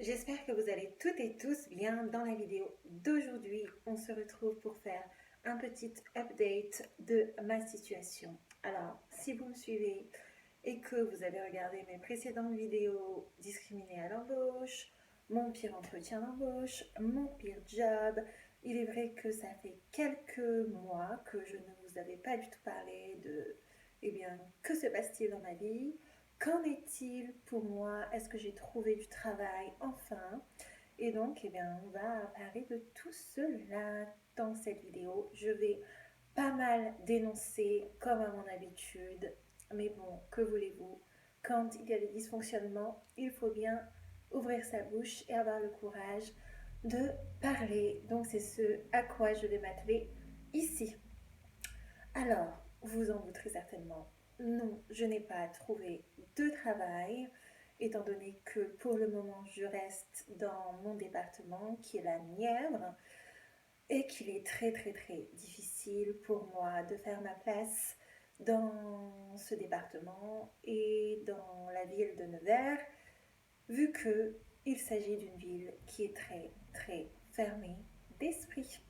J'espère que vous allez toutes et tous bien. Dans la vidéo d'aujourd'hui, on se retrouve pour faire un petit update de ma situation. Alors, si vous me suivez et que vous avez regardé mes précédentes vidéos discriminées à l'embauche, mon pire entretien d'embauche, mon pire job, il est vrai que ça fait quelques mois que je ne vous avais pas du tout parlé de, que se passe-t-il dans ma vie? Qu'en est-il pour moi? Est-ce que j'ai trouvé du travail enfin? Et donc, on va parler de tout cela dans cette vidéo. Je vais pas mal dénoncer, comme à mon habitude. Mais bon, que voulez-vous? Quand il y a des dysfonctionnements, il faut bien ouvrir sa bouche et avoir le courage de parler. Donc, c'est ce à quoi je vais m'atteler ici. Alors, vous en douterez certainement, non, je n'ai pas trouvé de travail, étant donné que pour le moment, je reste dans mon département, qui est la Nièvre, et qu'il est très très très difficile pour moi de faire ma place dans ce département et dans la ville de Nevers, vu qu'il s'agit d'une ville qui est très très fermée d'esprit.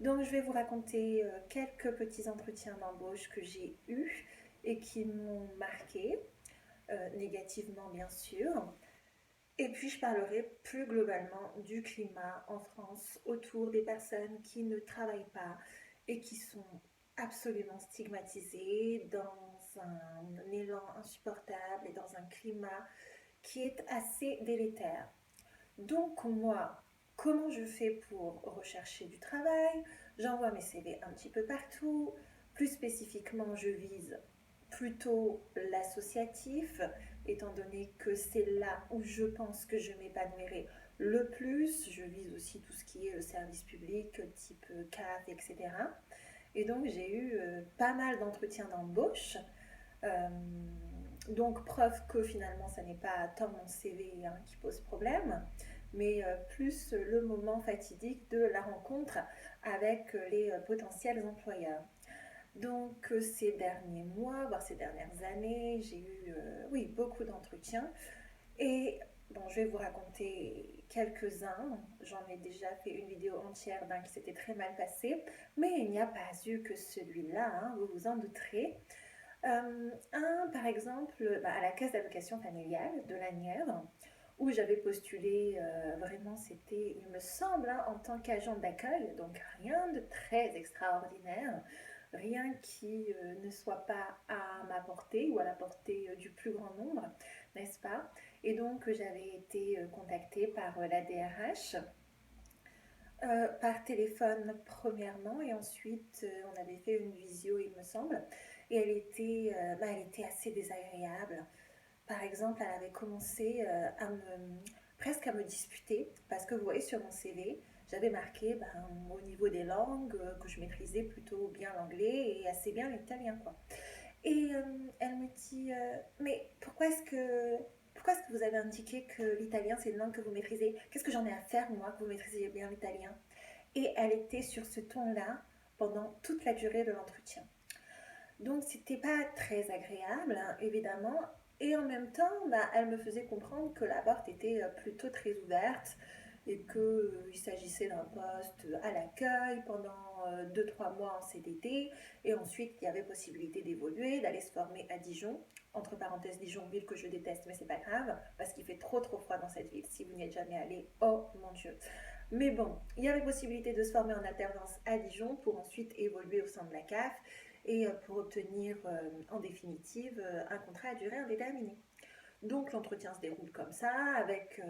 Donc je vais vous raconter quelques petits entretiens d'embauche que j'ai eus et qui m'ont marqué, négativement bien sûr. Et puis je parlerai plus globalement du climat en France autour des personnes qui ne travaillent pas et qui sont absolument stigmatisées dans un élan insupportable et dans un climat qui est assez délétère. Donc moi, comment je fais pour rechercher du travail? J'envoie mes CV un petit peu partout. Plus spécifiquement, je vise plutôt l'associatif, étant donné que c'est là où je pense que je m'épanouirai le plus. Je vise aussi tout ce qui est le service public, type CAF, etc. Et donc j'ai eu pas mal d'entretiens d'embauche. Euh, donc preuve que finalement ça n'est pas tant mon CV qui pose problème, mais plus le moment fatidique de la rencontre avec les potentiels employeurs. Donc ces derniers mois, voire ces dernières années, j'ai eu oui, beaucoup d'entretiens. Et bon, je vais vous raconter quelques-uns. J'en ai déjà fait une vidéo entière d'un qui s'était très mal passé, mais il n'y a pas eu que celui-là, vous vous en douterez. Par exemple, à la caisse d'allocation familiale de la Nièvre, où j'avais postulé, vraiment c'était, il me semble, en tant qu'agent d'accueil, donc rien de très extraordinaire, rien qui ne soit pas à ma portée ou à la portée du plus grand nombre, n'est-ce pas? Et donc j'avais été contactée par la DRH. Par téléphone premièrement et ensuite on avait fait une visio il me semble et elle était assez désagréable. Par exemple, elle avait commencé presque à me disputer parce que vous voyez sur mon CV, j'avais marqué au niveau des langues que je maîtrisais plutôt bien l'anglais et assez bien l'italien quoi. Et elle me dit mais pourquoi est-ce que vous avez indiqué que l'italien c'est une langue que vous maîtrisez? Qu'est-ce que j'en ai à faire moi que vous maîtrisez bien l'italien? Et elle était sur ce ton-là pendant toute la durée de l'entretien. Donc c'était pas très agréable, évidemment. Et en même temps, elle me faisait comprendre que la porte était plutôt très ouverte et qu'il s'agissait d'un poste à l'accueil pendant 2-3 mois en CDD. Et ensuite, il y avait possibilité d'évoluer, d'aller se former à Dijon. Entre parenthèses, Dijon, ville que je déteste, mais c'est pas grave, parce qu'il fait trop trop froid dans cette ville. Si vous n'y êtes jamais allé, oh mon Dieu. Mais bon, il y avait possibilité de se former en alternance à Dijon pour ensuite évoluer au sein de la CAF et pour obtenir en définitive un contrat à durée indéterminée. Donc l'entretien se déroule comme ça, avec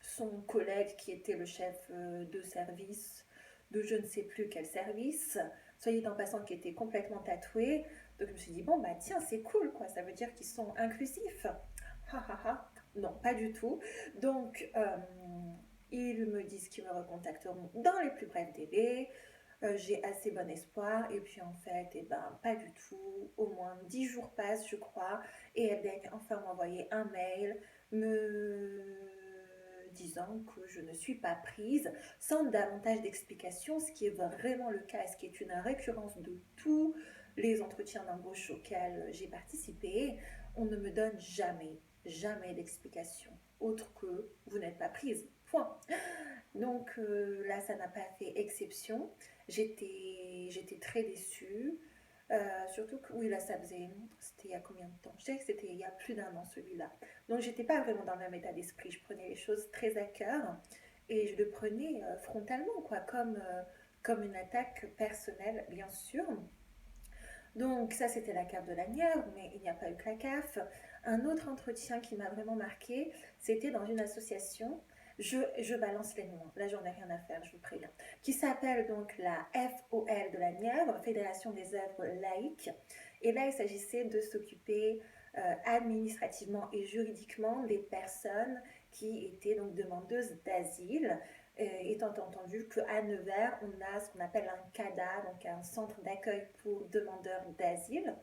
son collègue qui était le chef de service de je ne sais plus quel service, soyez en passant qui était complètement tatoué. Donc je me suis dit, bon bah tiens, c'est cool quoi, ça veut dire qu'ils sont inclusifs. Ha ha ha. Non, pas du tout. Donc ils me disent qu'ils me recontacteront dans les plus brefs délais. J'ai assez bon espoir. Et puis en fait, pas du tout. Au moins 10 jours passent, je crois. Et elle daigne enfin m'envoyer un mail me disant que je ne suis pas prise, sans davantage d'explications, ce qui est vraiment le cas et ce qui est une récurrence de tous les entretiens d'embauche auxquels j'ai participé. On ne me donne jamais, jamais d'explication autre que vous n'êtes prise, point. Donc là, ça n'a pas fait exception. J'étais très déçue. Surtout que, oui, là, c'était il y a combien de temps? Je dirais que c'était il y a plus d'un an celui-là. Donc, j'étais pas vraiment dans le même état d'esprit. Je prenais les choses très à cœur et je le prenais frontalement, quoi, comme une attaque personnelle, bien sûr. Donc, ça, c'était la CAF de la Nièvre, mais il n'y a pas eu que la CAF. Un autre entretien qui m'a vraiment marqué, c'était dans une association. Je balance les noms, là j'en ai rien à faire, je vous préviens, qui s'appelle donc la FOL de la Nièvre, Fédération des œuvres laïques. Et là, il s'agissait de s'occuper administrativement et juridiquement des personnes qui étaient donc demandeuses d'asile, étant entendu qu'à Nevers, on a ce qu'on appelle un CADA, donc un centre d'accueil pour demandeurs d'asile.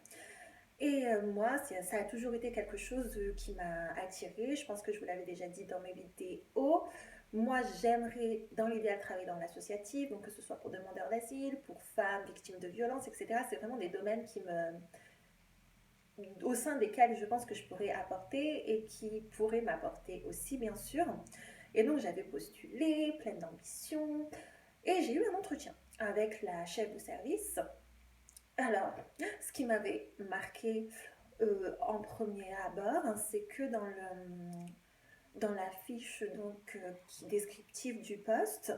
Et moi, ça a toujours été quelque chose qui m'a attirée. Je pense que je vous l'avais déjà dit dans mes vidéos. Moi, j'aimerais, dans l'idéal, travailler dans l'associatif, donc que ce soit pour demandeurs d'asile, pour femmes victimes de violences, etc. C'est vraiment des domaines au sein desquels je pense que je pourrais apporter et qui pourraient m'apporter aussi, bien sûr. Et donc, j'avais postulé, pleine d'ambition, et j'ai eu un entretien avec la chef de service. Alors, ce qui m'avait marqué en premier abord, hein, c'est que dans la fiche donc, descriptive du poste,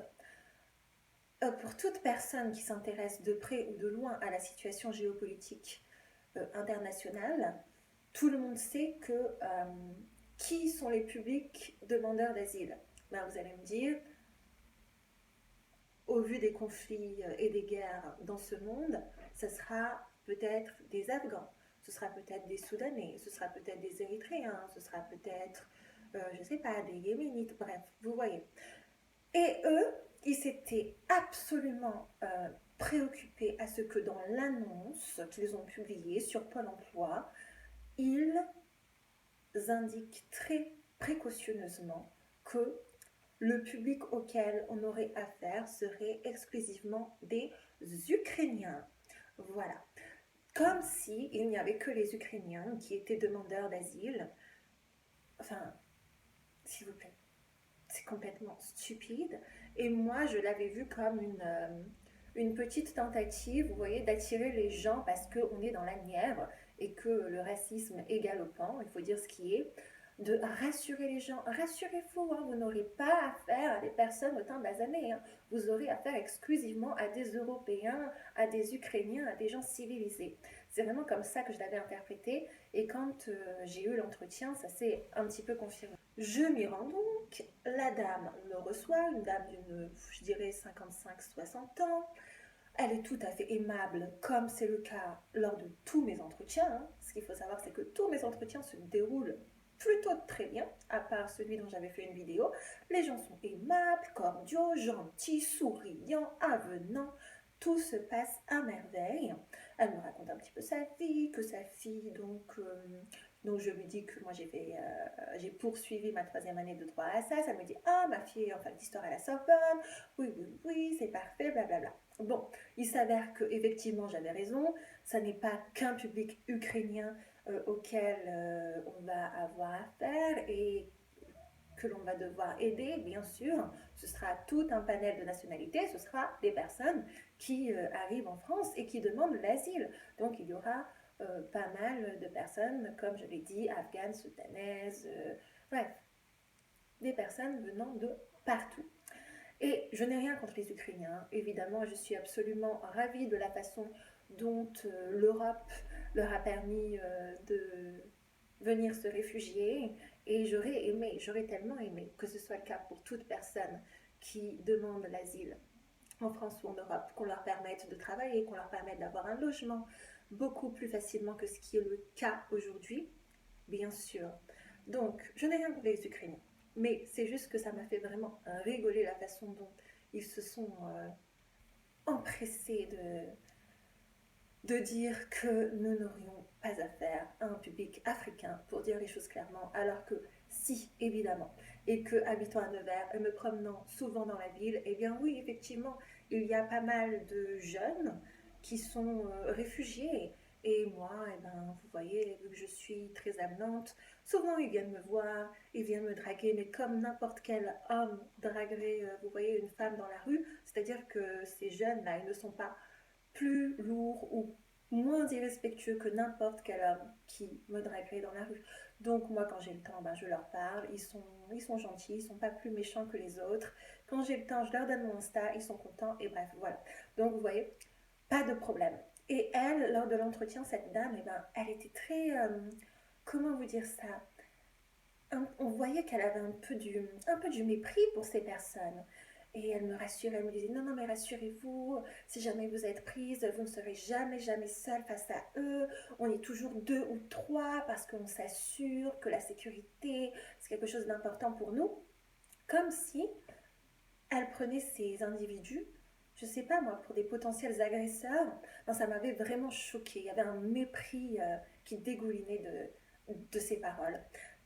pour toute personne qui s'intéresse de près ou de loin à la situation géopolitique internationale, tout le monde sait qui sont les publics demandeurs d'asile. Ben, vous allez me dire, au vu des conflits et des guerres dans ce monde, ce sera peut-être des Afghans, ce sera peut-être des Soudanais, ce sera peut-être des Érythréens, ce sera peut-être, je ne sais pas, des Yéménites, bref, vous voyez. Et eux, ils s'étaient absolument préoccupés à ce que dans l'annonce qu'ils ont publiée sur Pôle emploi, ils indiquent très précautionneusement que le public auquel on aurait affaire serait exclusivement des Ukrainiens. Voilà. Comme si il n'y avait que les Ukrainiens qui étaient demandeurs d'asile. Enfin, s'il vous plaît, c'est complètement stupide. Et moi, je l'avais vu comme une petite tentative, vous voyez, d'attirer les gens parce qu'on est dans la Nièvre et que le racisme est galopant, il faut dire ce qui est, de rassurer les gens. Rassurez-vous, hein, vous n'aurez pas affaire à des personnes au teint basané. Hein. Vous aurez affaire exclusivement à des Européens, à des Ukrainiens, à des gens civilisés. C'est vraiment comme ça que je l'avais interprété. Et quand j'ai eu l'entretien, ça s'est un petit peu confirmé. Je m'y rends donc. La dame me reçoit, une dame d'une, je dirais, 55-60 ans. Elle est tout à fait aimable, comme c'est le cas lors de tous mes entretiens. Hein. Ce qu'il faut savoir, c'est que tous mes entretiens se déroulent plutôt très bien, à part celui dont j'avais fait une vidéo. Les gens sont aimables, cordiaux, gentils, souriants, avenants. Tout se passe à merveille. Elle me raconte un petit peu sa vie, que sa fille, donc je lui dis que moi j'ai poursuivi ma 3e année de droit à ça. Elle me dit, ah, ma fille est en fac d'histoire à la Sorbonne. Oui, oui, oui, c'est parfait, blablabla. Bon, il s'avère que effectivement j'avais raison. Ça n'est pas qu'un public ukrainien auquel on va avoir affaire et que l'on va devoir aider, bien sûr. Ce sera tout un panel de nationalités, ce sera des personnes qui arrivent en France et qui demandent l'asile. Donc il y aura pas mal de personnes, comme je l'ai dit, afghanes, soudanaises, bref, des personnes venant de partout. Et je n'ai rien contre les Ukrainiens. Évidemment, je suis absolument ravie de la façon dont l'Europe leur a permis de venir se réfugier. Et j'aurais tellement aimé que ce soit le cas pour toute personne qui demande l'asile en France ou en Europe, qu'on leur permette de travailler, qu'on leur permette d'avoir un logement beaucoup plus facilement que ce qui est le cas aujourd'hui, bien sûr. Donc, je n'ai rien contre les Ukrainiens. Mais c'est juste que ça m'a fait vraiment rigoler la façon dont ils se sont empressés de dire que nous n'aurions pas affaire à un public africain, pour dire les choses clairement, alors que si, évidemment, et que habitant à Nevers et me promenant souvent dans la ville, eh bien oui, effectivement, il y a pas mal de jeunes qui sont réfugiés Et moi, eh ben, vous voyez, vu que je suis très amenante, souvent ils viennent me voir, ils viennent me draguer, mais comme n'importe quel homme draguerait, vous voyez, une femme dans la rue, c'est-à-dire que ces jeunes-là, ils ne sont pas plus lourds ou moins irrespectueux que n'importe quel homme qui me draguerait dans la rue. Donc moi, quand j'ai le temps, ben, je leur parle, ils sont gentils, ils sont pas plus méchants que les autres. Quand j'ai le temps, je leur donne mon Insta, ils sont contents, et bref, voilà. Donc vous voyez, pas de problème. Et elle, lors de l'entretien, cette dame, eh ben, elle était très, comment vous dire ça, on voyait qu'elle avait un peu du mépris pour ces personnes. Et elle me rassurait, elle me disait non, non, mais rassurez-vous, si jamais vous êtes prise, vous ne serez jamais, jamais seule face à eux. On est toujours deux ou trois parce qu'on s'assure que la sécurité, c'est quelque chose d'important pour nous. Comme si elle prenait ces individus, je sais pas moi, pour des potentiels agresseurs. Non, ça m'avait vraiment choquée. Il y avait un mépris qui dégoulinait de ces paroles.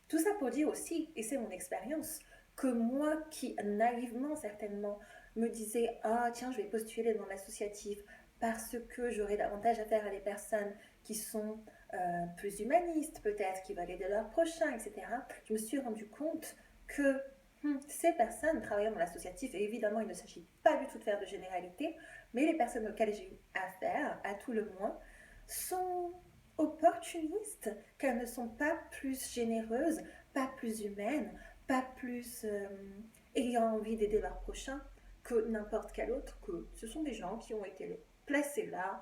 Tout ça pour dire aussi, et c'est mon expérience, que moi qui naïvement certainement me disais ah tiens je vais postuler dans l'associatif parce que j'aurai davantage affaire à des personnes qui sont plus humanistes peut-être, qui veulent aider leurs prochains, etc. Je me suis rendu compte que ces personnes travaillant dans l'associatif, et évidemment il ne s'agit pas du tout de faire de généralité, mais les personnes auxquelles j'ai eu affaire, à tout le moins, sont opportunistes, qu'elles ne sont pas plus généreuses, pas plus humaines, pas plus ayant envie d'aider leur prochain que n'importe quel autre, que ce sont des gens qui ont été placés là,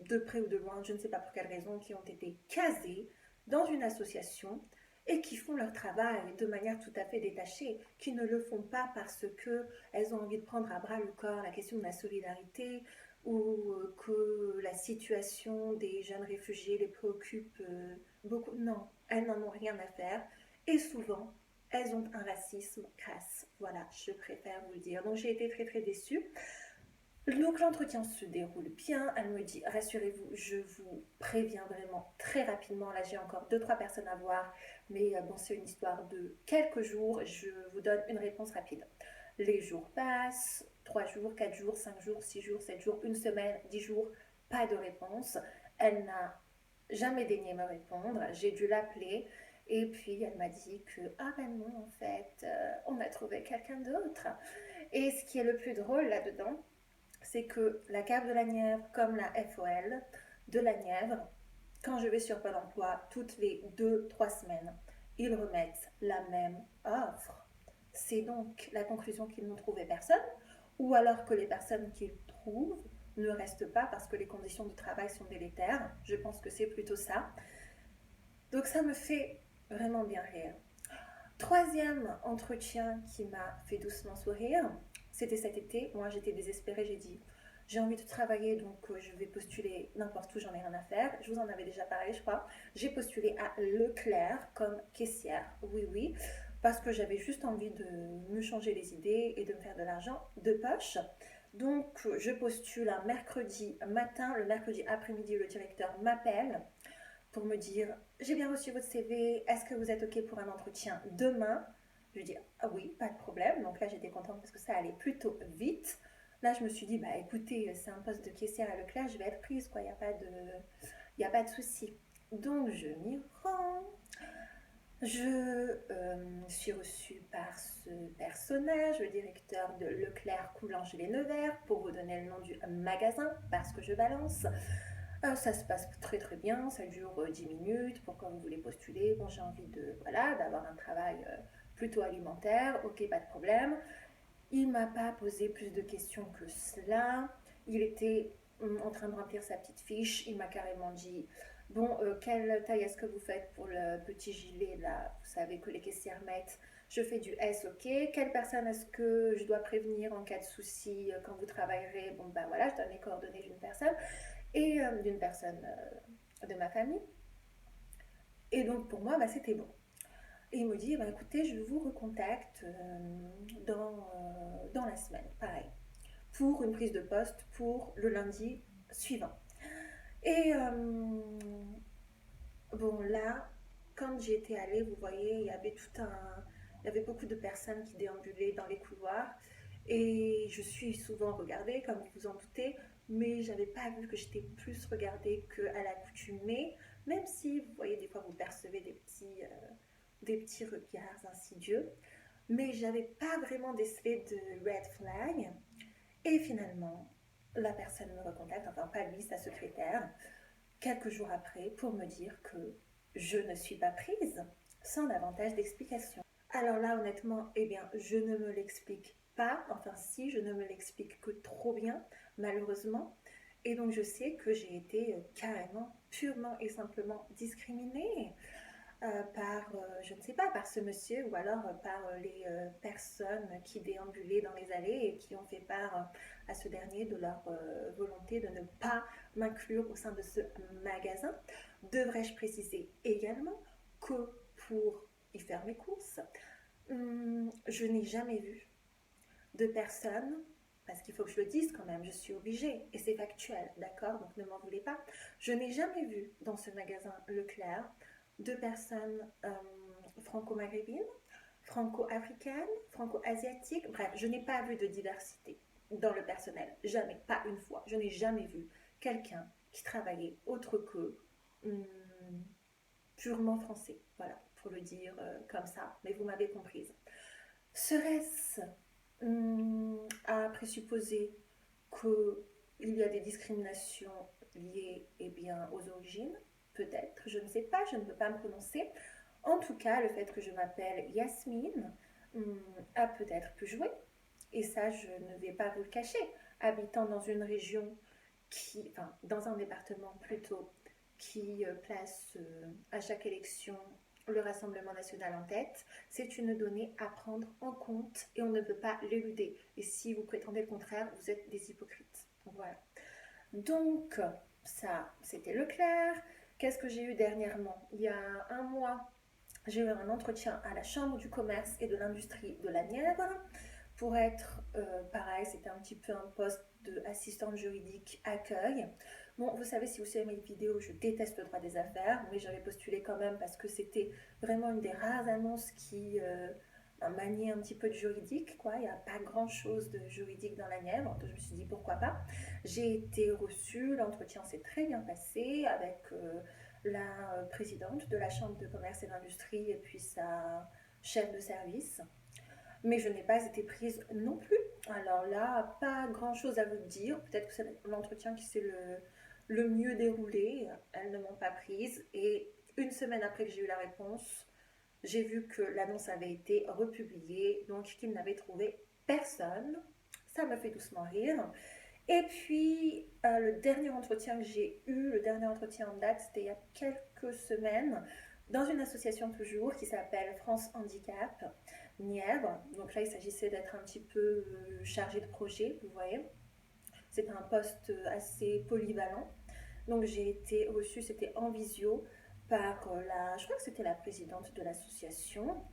de près ou de loin, je ne sais pas pour quelle raison, qui ont été casés dans une association et qui font leur travail de manière tout à fait détachée, qui ne le font pas parce qu'elles ont envie de prendre à bras le corps la question de la solidarité ou que la situation des jeunes réfugiés les préoccupe beaucoup. Non, elles n'en ont rien à faire et souvent, elles ont un racisme crasse. Voilà, je préfère vous le dire. Donc j'ai été très très déçue. Donc l'entretien se déroule bien, elle me dit rassurez-vous, je vous préviens vraiment très rapidement, là j'ai encore 2-3 personnes à voir, mais bon c'est une histoire de quelques jours, je vous donne une réponse rapide. Les jours passent, 3 jours, 4 jours, 5 jours, 6 jours, 7 jours, une semaine, 10 jours, pas de réponse. Elle n'a jamais daigné me répondre, j'ai dû l'appeler et puis elle m'a dit que ah ben non en fait on a trouvé quelqu'un d'autre. Et ce qui est le plus drôle là-dedans, c'est que la cave de la Nièvre, comme la FOL de la Nièvre, quand je vais sur Pôle emploi, toutes les 2-3 semaines, ils remettent la même offre. C'est donc la conclusion qu'ils n'ont trouvé personne, ou alors que les personnes qu'ils trouvent ne restent pas parce que les conditions de travail sont délétères. Je pense que c'est plutôt ça. Donc ça me fait vraiment bien rire. Troisième entretien qui m'a fait doucement sourire, c'était cet été. Moi, j'étais désespérée. J'ai dit, j'ai envie de travailler, donc je vais postuler n'importe où, j'en ai rien à faire. Je vous en avais déjà parlé, je crois. J'ai postulé à Leclerc comme caissière. Oui, oui, parce que j'avais juste envie de me changer les idées et de me faire de l'argent de poche. Donc, je postule un mercredi matin. Le mercredi après-midi, le directeur m'appelle pour me dire j'ai bien reçu votre CV, est-ce que vous êtes OK pour un entretien demain? Je lui dis ah oui, pas de problème. Donc là j'étais contente parce que ça allait plutôt vite. Là je me suis dit bah écoutez, c'est un poste de caissière à Leclerc, je vais être prise quoi, il y a pas de souci. Donc je m'y rends. Je suis reçue par ce personnage, le directeur de Leclerc Coulanges-les-Nevers, pour vous donner le nom du magasin, parce que je balance. Ça se passe très très bien, ça dure 10 minutes, pourquoi vous voulez postuler? Bon, j'ai envie voilà, d'avoir un travail plutôt alimentaire, ok, pas de problème. Il m'a pas posé plus de questions que cela. Il était en train de remplir sa petite fiche, il m'a carrément dit bon, quelle taille est-ce que vous faites pour le petit gilet là? Vous savez que les caissières mettent. Je fais du S, ok. Quelle personne est-ce que je dois prévenir en cas de souci quand vous travaillerez? Bon, ben voilà, je donne les coordonnées d'une personne et d'une personne de ma famille. Et donc pour moi, bah, c'était bon. Et il me dit, bah, écoutez, je vous recontacte dans la semaine, pareil, pour une prise de poste pour le lundi suivant. Et bon, là, quand j'y étais allée, vous voyez, il y avait beaucoup de personnes qui déambulaient dans les couloirs. Et je suis souvent regardée, comme vous vous en doutez, mais j'avais pas vu que j'étais plus regardée qu'à l'accoutumée, même si, vous voyez, des fois vous percevez des petits regards insidieux, mais j'avais pas vraiment décelé de red flag. Et finalement, la personne me recontacte, enfin pas lui, sa secrétaire, quelques jours après, pour me dire que je ne suis pas prise, sans davantage d'explications. Alors là, honnêtement, eh bien, je ne me l'explique pas. Enfin, si, je ne me l'explique que trop bien, malheureusement. Et donc, je sais que j'ai été carrément, purement et simplement discriminée je ne sais pas, par ce monsieur ou alors par les personnes qui déambulaient dans les allées et qui ont fait part à ce dernier de leur volonté de ne pas m'inclure au sein de ce magasin. Devrais-je préciser également que pour y faire mes courses, je n'ai jamais vu de personne, parce qu'il faut que je le dise quand même, je suis obligée, et c'est factuel, d'accord, donc ne m'en voulez pas, je n'ai jamais vu dans ce magasin Leclerc de personnes franco-maghrébines, franco-africaines, franco-asiatiques, bref, je n'ai pas vu de diversité dans le personnel, jamais, pas une fois, je n'ai jamais vu quelqu'un qui travaillait autre que hum, purement français, voilà, pour le dire comme ça, mais vous m'avez comprise. Serait-ce à présupposer qu'il y a des discriminations liées aux origines? Peut-être, je ne sais pas, je ne peux pas me prononcer. En tout cas, le fait que je m'appelle Yasmine a peut-être pu jouer. Et ça, je ne vais pas vous le cacher. Habitant dans une région dans un département plutôt, qui place à chaque élection le Rassemblement national en tête, c'est une donnée à prendre en compte et on ne peut pas l'éluder. Et si vous prétendez le contraire, vous êtes des hypocrites. Voilà. Donc, ça, c'était Leclerc. Qu'est-ce que j'ai eu dernièrement? Il y a un mois, j'ai eu un entretien à la Chambre du commerce et de l'industrie de la Nièvre. Pour être pareil, c'était un petit peu un poste d'assistante juridique accueil. Bon, vous savez, si vous suivez mes vidéos, je déteste le droit des affaires, mais j'avais postulé quand même parce que c'était vraiment une des rares annonces qui maniait un petit peu de juridique, quoi. Il n'y a pas grand-chose de juridique dans la Nièvre, donc je me suis dit pourquoi pas. J'ai été reçue, l'entretien s'est très bien passé avec la présidente de la Chambre de commerce et d'industrie et puis sa chef de service. Mais je n'ai pas été prise non plus. Alors là, pas grand chose à vous dire. Peut-être que c'est l'entretien qui s'est le mieux déroulé. Elles ne m'ont pas prise. Et une semaine après que j'ai eu la réponse, j'ai vu que l'annonce avait été republiée, donc qu'ils n'avaient trouvé personne. Ça me fait doucement rire. Et puis, le dernier entretien que j'ai eu, le dernier entretien en date, c'était il y a quelques semaines, dans une association toujours qui s'appelle France Handicap Nièvre. Donc là, il s'agissait d'être un petit peu chargé de projet, vous voyez. C'est un poste assez polyvalent. Donc j'ai été reçue, c'était en visio, par je crois que c'était la présidente de l'association.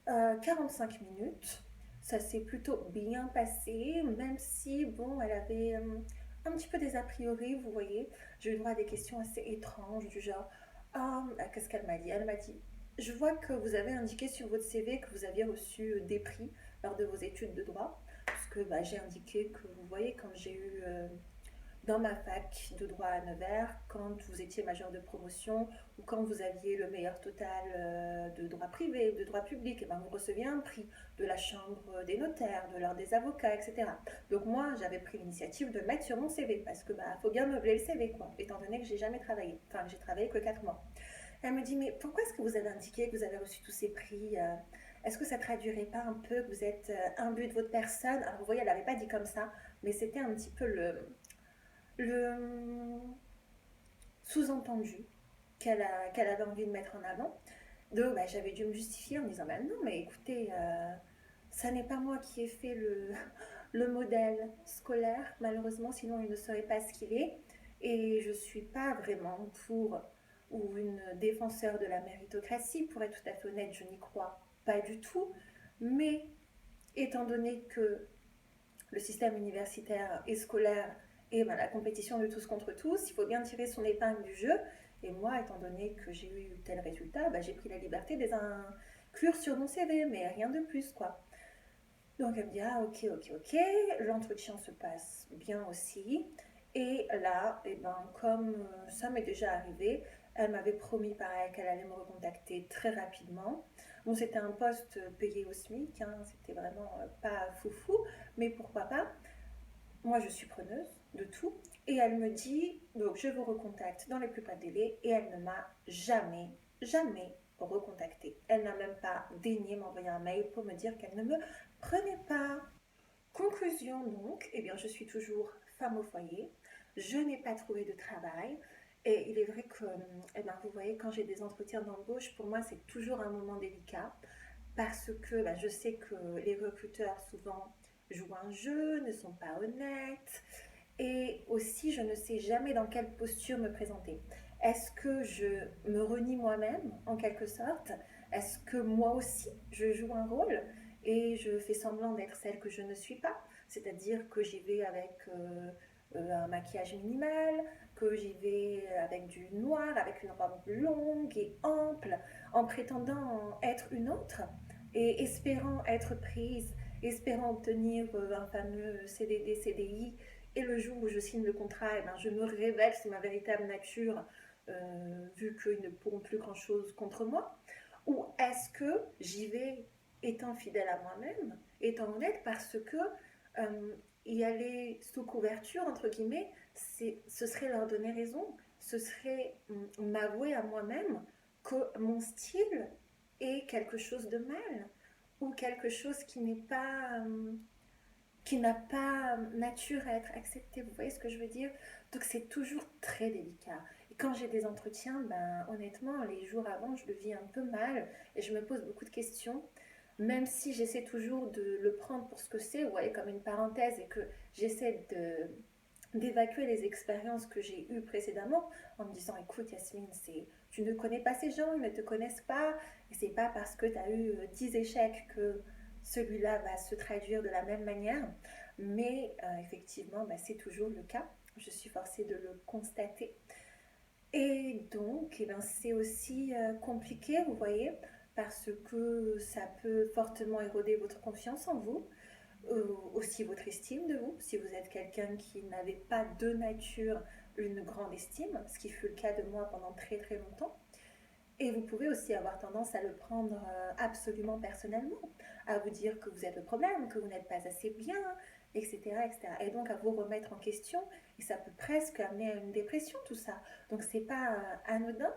45 minutes. Ça s'est plutôt bien passé, même si, bon, elle avait un petit peu des a priori, vous voyez. J'ai eu droit à des questions assez étranges, du genre, ah, qu'est-ce qu'elle m'a dit? Elle m'a dit, je vois que vous avez indiqué sur votre CV que vous aviez reçu des prix lors de vos études de droit, puisque j'ai indiqué que, vous voyez, quand j'ai eu dans ma fac de droit à Nevers, quand vous étiez major de promotion ou quand vous aviez le meilleur total de droit privé, de droit public, et vous receviez un prix de la chambre des notaires, de l'ordre des avocats, etc. Donc moi, j'avais pris l'initiative de le mettre sur mon CV parce que faut bien meubler le CV, quoi, étant donné que j'ai jamais travaillé. Enfin, j'ai travaillé que 4 mois. Elle me dit, mais pourquoi est-ce que vous avez indiqué que vous avez reçu tous ces prix Est-ce que ça traduirait pas un peu que vous êtes imbu de votre personne? Alors vous voyez, elle n'avait pas dit comme ça, mais c'était un petit peu le sous-entendu qu'elle avait envie de mettre en avant. Donc j'avais dû me justifier en me disant non mais écoutez, ça n'est pas moi qui ai fait le modèle scolaire, malheureusement, sinon il ne serait pas ce qu'il est. Et je ne suis pas vraiment pour ou une défenseur de la méritocratie, pour être tout à fait honnête, je n'y crois pas du tout. Mais étant donné que le système universitaire et scolaire et la compétition de tous contre tous, il faut bien tirer son épingle du jeu. Et moi, étant donné que j'ai eu tel résultat, j'ai pris la liberté de les inclure sur mon CV, mais rien de plus, quoi. Donc elle me dit, ah ok, l'entretien se passe bien aussi. Et là, eh ben, comme ça m'est déjà arrivé, elle m'avait promis pareil qu'elle allait me recontacter très rapidement. Bon, c'était un poste payé au SMIC, hein, c'était vraiment pas foufou, mais pourquoi pas. Moi, je suis preneuse de tout. Et elle me dit, donc je vous recontacte dans les plus brefs délais. Et elle ne m'a jamais, jamais recontacté. Elle n'a même pas daigné m'envoyer un mail pour me dire qu'elle ne me prenait pas. Conclusion donc, eh bien, je suis toujours femme au foyer. Je n'ai pas trouvé de travail. Et il est vrai que, eh ben, vous voyez, quand j'ai des entretiens d'embauche, pour moi, c'est toujours un moment délicat parce que je sais que les recruteurs souvent jouent un jeu, ne sont pas honnêtes, et aussi je ne sais jamais dans quelle posture me présenter. Est-ce que je me renie moi-même en quelque sorte? Est-ce que moi aussi je joue un rôle et je fais semblant d'être celle que je ne suis pas? C'est-à-dire que j'y vais avec un maquillage minimal, que j'y vais avec du noir, avec une robe longue et ample, en prétendant être une autre et espérant être prise, espérant obtenir un fameux CDD, CDI, et le jour où je signe le contrat, eh ben, je me révèle c'est ma véritable nature, vu qu'ils ne pourront plus grand-chose contre moi? Ou est-ce que j'y vais étant fidèle à moi-même, étant honnête, parce que y aller sous couverture, entre guillemets, ce serait leur donner raison, ce serait m'avouer à moi-même que mon style est quelque chose de mal, ou quelque chose qui n'est pas qui n'a pas nature à être accepté. Vous voyez ce que je veux dire? Donc c'est toujours très délicat. Et quand j'ai des entretiens, ben honnêtement, les jours avant, je le vis un peu mal et je me pose beaucoup de questions. Même si j'essaie toujours de le prendre pour ce que c'est, vous voyez, comme une parenthèse, et que j'essaie d'évacuer les expériences que j'ai eues précédemment en me disant écoute Yasmine, tu ne connais pas ces gens, ils ne te connaissent pas, et c'est pas parce que tu as eu 10 échecs que celui-là va se traduire de la même manière. Mais effectivement, c'est toujours le cas, je suis forcée de le constater. Et donc eh ben, c'est aussi compliqué, vous voyez, parce que ça peut fortement éroder votre confiance en vous, aussi votre estime de vous, si vous êtes quelqu'un qui n'avait pas de nature une grande estime, ce qui fut le cas de moi pendant très très longtemps. Et vous pouvez aussi avoir tendance à le prendre absolument personnellement, à vous dire que vous êtes le problème, que vous n'êtes pas assez bien, etc., etc. Et donc à vous remettre en question, et ça peut presque amener à une dépression tout ça. Donc c'est pas anodin,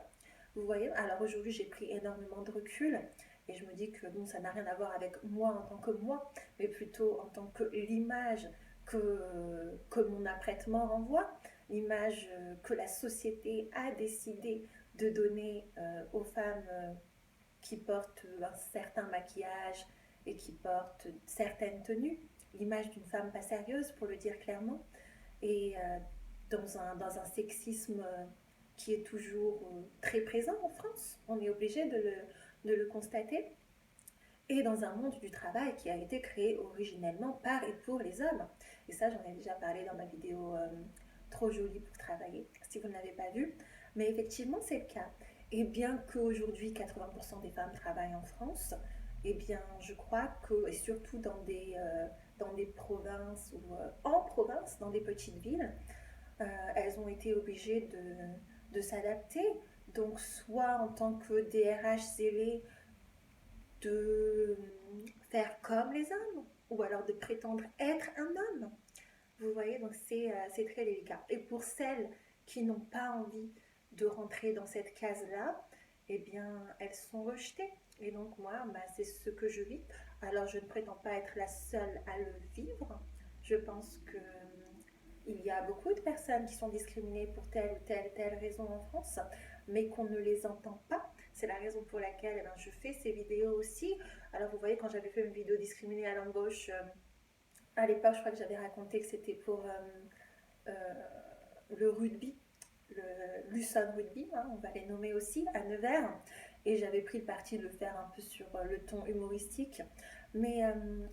vous voyez. Alors aujourd'hui j'ai pris énormément de recul, et je me dis que bon, ça n'a rien à voir avec moi en tant que moi, mais plutôt en tant que l'image que mon apprêtement renvoie, l'image que la société a décidé de donner aux femmes qui portent un certain maquillage et qui portent certaines tenues, l'image d'une femme pas sérieuse, pour le dire clairement, et dans un sexisme qui est toujours très présent en France. On est obligé de le constater. Et dans un monde du travail qui a été créé originellement par et pour les hommes. Et ça, j'en ai déjà parlé dans ma vidéo Trop jolie pour travailler, si vous ne l'avez pas vue. Mais effectivement, c'est le cas. Et bien qu'aujourd'hui, 80% des femmes travaillent en France, eh bien, je crois que, et surtout dans des provinces ou en province, dans des petites villes, elles ont été obligées de s'adapter. Donc, soit en tant que DRH zélé, de faire comme les hommes, ou alors de prétendre être un homme. Vous voyez, donc c'est très délicat. Et pour celles qui n'ont pas envie de rentrer dans cette case-là, eh bien, elles sont rejetées. Et donc moi, c'est ce que je vis. Alors je ne prétends pas être la seule à le vivre. Je pense que il y a beaucoup de personnes qui sont discriminées pour telle ou telle raison en France, mais qu'on ne les entend pas. C'est la raison pour laquelle je fais ces vidéos aussi. Alors vous voyez, quand j'avais fait une vidéo discriminée à l'embauche, à l'époque, je crois que j'avais raconté que c'était pour euh, le rugby, le Luson Rugby, hein, on va les nommer aussi, à Nevers. Et j'avais pris le parti de le faire un peu sur le ton humoristique. Mais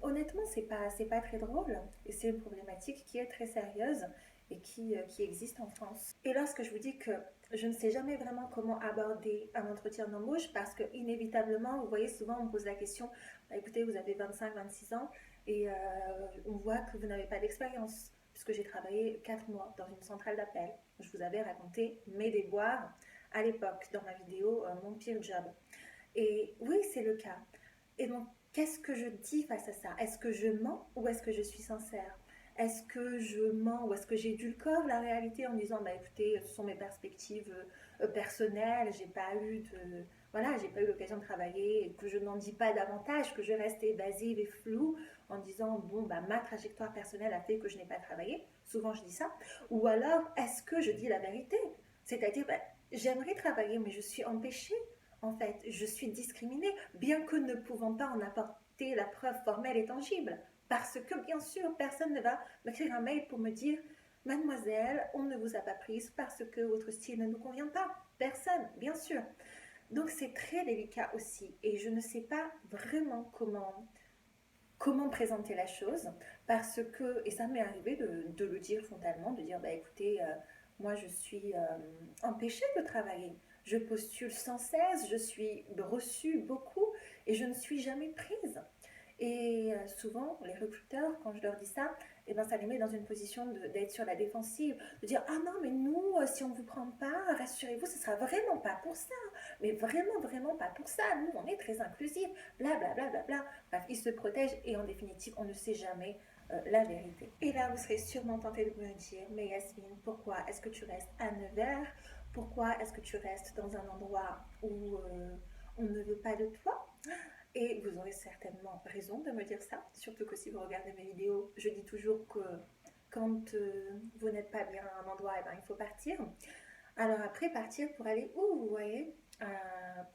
honnêtement, c'est pas très drôle. Et c'est une problématique qui est très sérieuse et qui existe en France. Et lorsque je vous dis que je ne sais jamais vraiment comment aborder un entretien d'embauche, parce que inévitablement, vous voyez, souvent on me pose la question, écoutez, vous avez 25-26 ans et on voit que vous n'avez pas d'expérience. puisque j'ai travaillé 4 mois dans une centrale d'appel. Je vous avais raconté mes déboires à l'époque dans ma vidéo Mon pire job. Et oui, c'est le cas. Et donc, qu'est-ce que je dis face à ça? Est-ce que je mens ou est-ce que je suis sincère? Est-ce que je mens ou est-ce que j'édulcore la réalité en disant, bah écoutez, ce sont mes perspectives personnelles, j'ai pas eu de, voilà, j'ai pas eu l'occasion de travailler et que je n'en dis pas davantage, que je reste évasive et floue en disant, bon, bah ma trajectoire personnelle a fait que je n'ai pas travaillé. Souvent, je dis ça. Ou alors, est-ce que je dis la vérité? C'est-à-dire, bah, j'aimerais travailler, mais je suis empêchée. En fait, je suis discriminée, bien que ne pouvant pas en apporter la preuve formelle et tangible. Parce que, bien sûr, personne ne va m'écrire un mail pour me dire Mademoiselle, on ne vous a pas prise parce que votre style ne nous convient pas. Personne, bien sûr. Donc, c'est très délicat aussi. Et je ne sais pas vraiment comment présenter la chose, parce que, et ça m'est arrivé de le dire frontalement, de dire, bah écoutez, moi je suis empêchée de travailler, je postule sans cesse, je suis reçue beaucoup et je ne suis jamais prise. Et souvent, les recruteurs, quand je leur dis ça, eh ben, ça les met dans une position d'être sur la défensive, de dire ah non, mais nous, si on ne vous prend pas, rassurez-vous, ce sera vraiment pas pour ça, mais vraiment, vraiment pas pour ça. Nous, on est très inclusifs, bla bla bla bla bla. Bref, ils se protègent et en définitive, on ne sait jamais la vérité. Et là, vous serez sûrement tenté de me dire, mais Yasmine, pourquoi est-ce que tu restes à Nevers? Pourquoi est-ce que tu restes dans un endroit où on ne veut pas de toi? Et vous aurez certainement raison de me dire ça, surtout que si vous regardez mes vidéos, je dis toujours que quand vous n'êtes pas bien à un endroit, eh ben, il faut partir. Alors après, partir pour aller où, vous voyez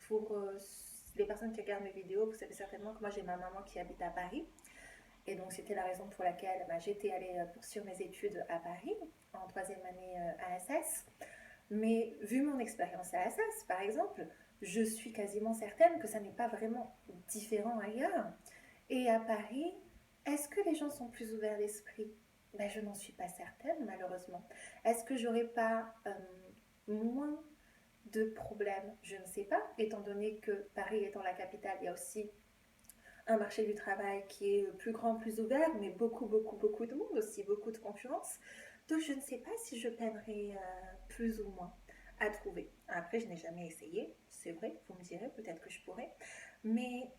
Pour les personnes qui regardent mes vidéos, vous savez certainement que moi j'ai ma maman qui habite à Paris. Et donc c'était la raison pour laquelle j'étais allée poursuivre mes études à Paris, en troisième année à SS. Mais vu mon expérience à SS, par exemple, je suis quasiment certaine que ça n'est pas vraiment différent ailleurs. Et à Paris, est-ce que les gens sont plus ouverts d'esprit? Ben, je n'en suis pas certaine, malheureusement. Est-ce que j'aurais pas moins de problèmes? Je ne sais pas, étant donné que Paris étant la capitale, il y a aussi un marché du travail qui est plus grand, plus ouvert, mais beaucoup, beaucoup, beaucoup de monde aussi, beaucoup de concurrence. Donc je ne sais pas si je peinerai plus ou moins à trouver. Après, je n'ai jamais essayé, c'est vrai, vous me direz, peut-être que je pourrais. Mais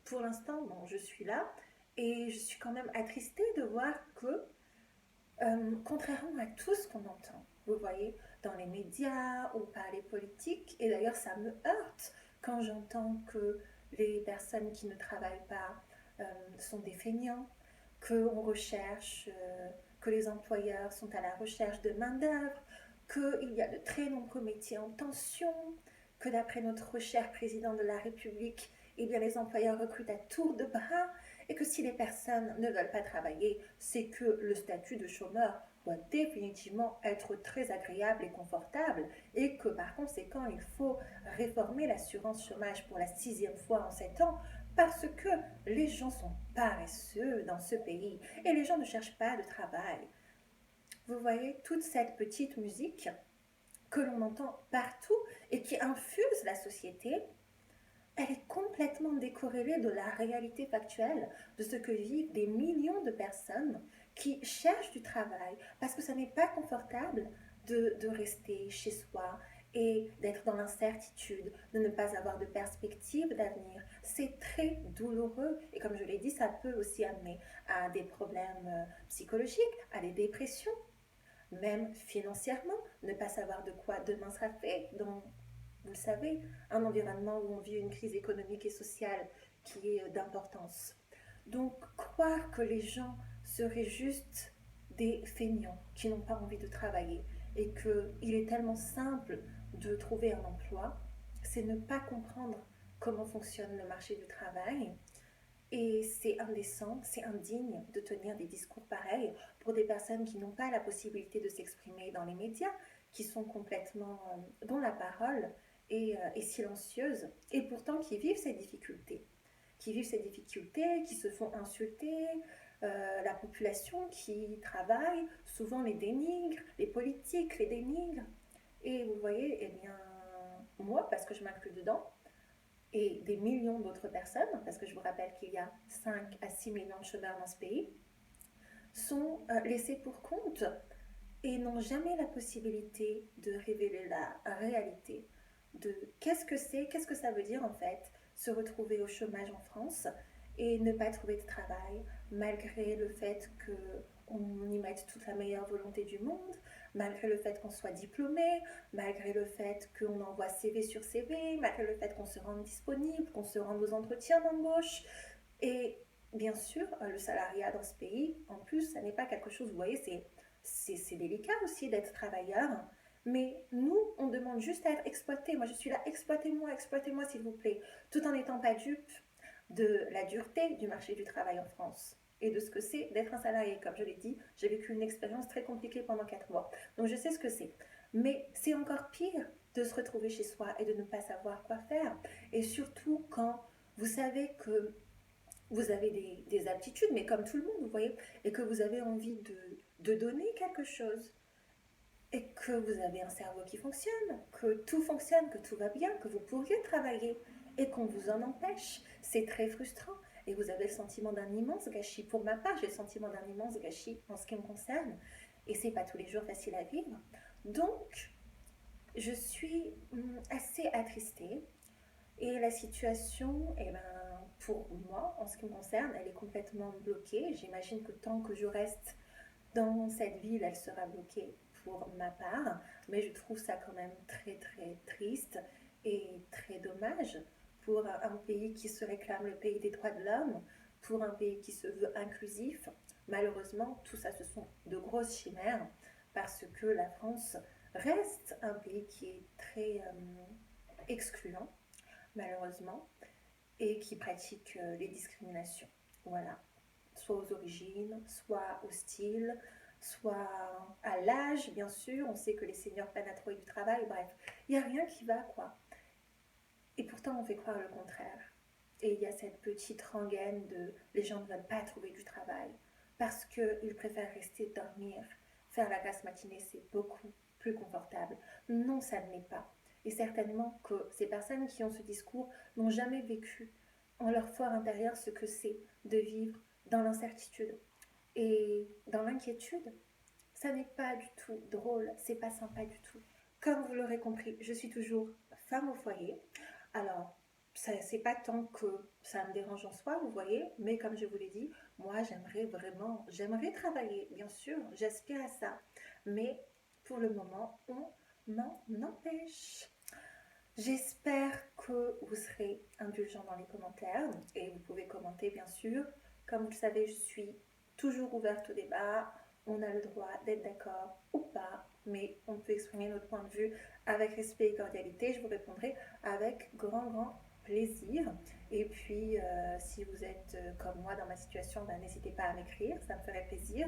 pour l'instant, bon, je suis là et je suis quand même attristée de voir que, contrairement à tout ce qu'on entend, vous voyez, dans les médias ou par les politiques, et d'ailleurs ça me heurte quand j'entends que les personnes qui ne travaillent pas sont des feignants, qu'on recherche, que les employeurs sont à la recherche de main-d'œuvre, qu'il y a de très nombreux métiers en tension, que d'après notre cher président de la République, eh bien, les employeurs recrutent à tour de bras, et que si les personnes ne veulent pas travailler, c'est que le statut de chômeur doit définitivement être très agréable et confortable, et que par conséquent, il faut réformer l'assurance chômage pour la 6e fois en 7 ans, parce que les gens sont paresseux dans ce pays, et les gens ne cherchent pas de travail. Vous voyez toute cette petite musique que l'on entend partout et qui infuse la société, elle est complètement décorrélée de la réalité factuelle, de ce que vivent des millions de personnes qui cherchent du travail, parce que ça n'est pas confortable de rester chez soi et d'être dans l'incertitude, de ne pas avoir de perspective d'avenir. C'est très douloureux et comme je l'ai dit, ça peut aussi amener à des problèmes psychologiques, à des dépressions, même financièrement, ne pas savoir de quoi demain sera fait, donc vous le savez, un environnement où on vit une crise économique et sociale qui est d'importance. Donc, croire que les gens seraient juste des feignants qui n'ont pas envie de travailler et qu'il est tellement simple de trouver un emploi, c'est ne pas comprendre comment fonctionne le marché du travail. Et c'est indécent, c'est indigne de tenir des discours pareils pour des personnes qui n'ont pas la possibilité de s'exprimer dans les médias, qui sont complètement, dont la parole est silencieuse, et pourtant qui vivent ces difficultés, qui se font insulter, la population qui travaille, souvent les dénigre, les politiques les dénigrent. Et vous voyez, eh bien, moi, parce que je m'inclus dedans, et des millions d'autres personnes, parce que je vous rappelle qu'il y a 5 à 6 millions de chômeurs dans ce pays, sont laissés pour compte et n'ont jamais la possibilité de révéler la réalité de qu'est-ce que ça veut dire en fait, se retrouver au chômage en France et ne pas trouver de travail, malgré le fait qu'on y mette toute la meilleure volonté du monde, malgré le fait qu'on soit diplômé, malgré le fait qu'on envoie CV sur CV, malgré le fait qu'on se rende disponible, qu'on se rende aux entretiens d'embauche. Et bien sûr, le salariat dans ce pays, en plus, ça n'est pas quelque chose, vous voyez, c'est délicat aussi d'être travailleur. Mais nous, on demande juste à être exploité. Moi, je suis là, exploitez-moi s'il vous plaît, tout en n'étant pas dupe de la dureté du marché du travail en France et de ce que c'est d'être un salarié. Comme je l'ai dit, j'ai vécu une expérience très compliquée pendant 4 mois. Donc, je sais ce que c'est. Mais c'est encore pire de se retrouver chez soi et de ne pas savoir quoi faire. Et surtout quand vous savez que vous avez des aptitudes, mais comme tout le monde, vous voyez, et que vous avez envie de donner quelque chose, et que vous avez un cerveau qui fonctionne, que tout fonctionne, que tout va bien, que vous pourriez travailler, et qu'on vous en empêche, c'est très frustrant. Et vous avez le sentiment d'un immense gâchis. Pour ma part, j'ai le sentiment d'un immense gâchis en ce qui me concerne, et c'est pas tous les jours facile à vivre. Donc, je suis assez attristée et la situation, eh ben, pour moi, en ce qui me concerne, elle est complètement bloquée. J'imagine que tant que je reste dans cette ville, elle sera bloquée pour ma part. Mais je trouve ça quand même très très triste et très dommage pour un pays qui se réclame le pays des droits de l'homme, pour un pays qui se veut inclusif. Malheureusement, tout ça, ce sont de grosses chimères parce que la France reste un pays qui est très excluant malheureusement, et qui pratiquent les discriminations. Voilà, soit aux origines, soit au style, soit à l'âge, bien sûr. On sait que les seniors peinent à trouver du travail, bref, il n'y a rien qui va, quoi. Et pourtant, on fait croire le contraire. Et il y a cette petite rengaine de les gens ne veulent pas trouver du travail parce qu'ils préfèrent rester dormir. Faire la grasse matinée, c'est beaucoup plus confortable. Non, ça ne l'est pas. Et certainement que ces personnes qui ont ce discours n'ont jamais vécu en leur fort intérieur ce que c'est de vivre dans l'incertitude et dans l'inquiétude. Ça n'est pas du tout drôle, c'est pas sympa du tout. Comme vous l'aurez compris, je suis toujours femme au foyer. Alors, c'est pas tant que ça me dérange en soi, vous voyez, mais comme je vous l'ai dit, moi j'aimerais travailler, bien sûr, j'aspire à ça. Mais pour le moment, on m'en empêche. J'espère que vous serez indulgents dans les commentaires et vous pouvez commenter bien sûr. Comme vous le savez, je suis toujours ouverte au débat. On a le droit d'être d'accord ou pas, mais on peut exprimer notre point de vue avec respect et cordialité. Je vous répondrai avec grand plaisir. Et puis, si vous êtes comme moi dans ma situation, ben, n'hésitez pas à m'écrire, ça me ferait plaisir.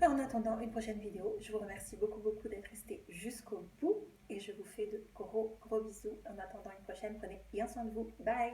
En attendant une prochaine vidéo, je vous remercie beaucoup d'être resté jusqu'au bout et je vous fais de gros bisous. En attendant une prochaine, prenez bien soin de vous. Bye!